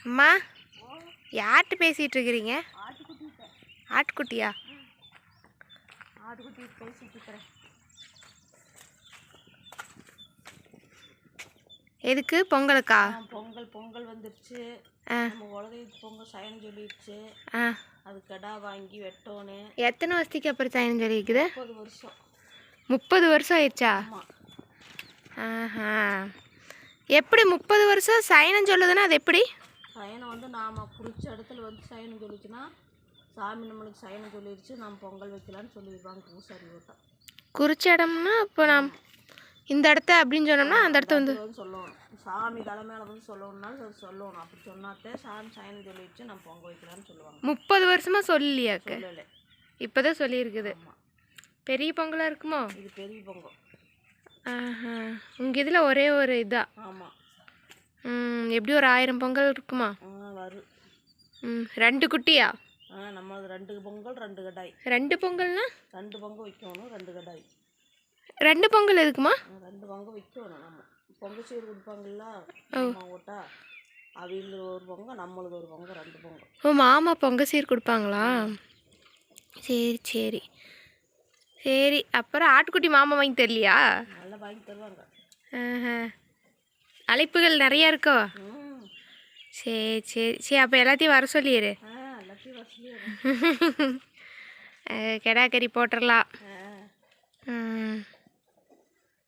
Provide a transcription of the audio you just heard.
அம்மா யார்கிட்ட பேசிகிட்டு இருக்கிறீங்க? ஆட்டுக்குட்டியா? ஆட்டுக்குட்டி பேசிட்டு இருக்கிறேன். எதுக்கு? பொங்கலுக்கா? பொங்கல் வந்துருச்சு. நம்ம உலகத்து பொங்கல் சயனம் சொல்லிடுச்சு. அது கடா வாங்கி வெட்டோன்னு. எத்தனை வருஷத்துக்கு அப்புறம் சயனம் சொல்லியிருக்குது? 30 வருஷம். 30 வருஷம் ஆயிடுச்சா? ஆஹா. எப்படி 30 வருஷம் சயனம் சொல்லுதுன்னா அது எப்படி? சயனம் வந்து நாம் குறிச்ச இடத்துல வந்து சயனம் சொல்லிச்சுன்னா சாமி நம்மளுக்கு சயனம் சொல்லிடுச்சு, நம்ம பொங்கல் வைக்கலான்னு சொல்லிடுவாங்க பூசாரி ஓட்டம். குறிச்ச இடம்னா இப்போ நாம் இந்த இடத்த அப்படின்னு சொன்னோம்னா அந்த இடத்த வந்து சொல்லணும். சாமி தலைமையில வந்து சொல்லணும்னாலும் அது சொல்லணும். அப்படி சொன்னாத்தே சாமி சயனம் சொல்லிடுச்சு நம்ம பொங்கல் வைக்கலான்னு சொல்லுவாங்க. 30 வருஷமா சொல்லலையாக்கு? சொல்லலை, இப்போதான் சொல்லியிருக்குது. பெரிய பொங்கலாக இருக்குமோ? இது பெரிய பொங்கல். ஆஹா. உங்கள் இதில் ஒரே ஒரு இதான்? ஆமாம். எப்படி ஒரு 1000 பொங்கல் இருக்குமா? வரும். 2 குட்டியா? நம்மளது 2 பொங்கல் 2 கடாய். 2 பொங்கல்னா 2 பொங்கல் வைக்கணும், 2 கடாய். 2 பொங்கல் எதுக்குமா? 2 பொங்கல் வைக்கணும். நம்ம பொங்கல் சீர் கொடுப்பாங்கல்ல அம்மா ஓட்டா, அவங்களுக்கு ஒரு பொங்கல் நம்மளுக்கு ஒரு பொங்கல், 2 பொங்கல். ஓ, மாமா பொங்கல் சீர் கொடுப்பாங்களா? சரி சரி சரி. அப்புறம் ஆட்டுக்குட்டி மாமா வாங்கி தரலையா? நல்லா வாங்கி தருவாங்க. அழைப்புகள் நிறையா இருக்கோ? சரி சரி சரி. அப்போ எல்லாத்தையும் வர சொல்லிடு. எல்லாத்தையும் வர சொல்லிடுறேன். கெடா கறி போட்டுடலாம்.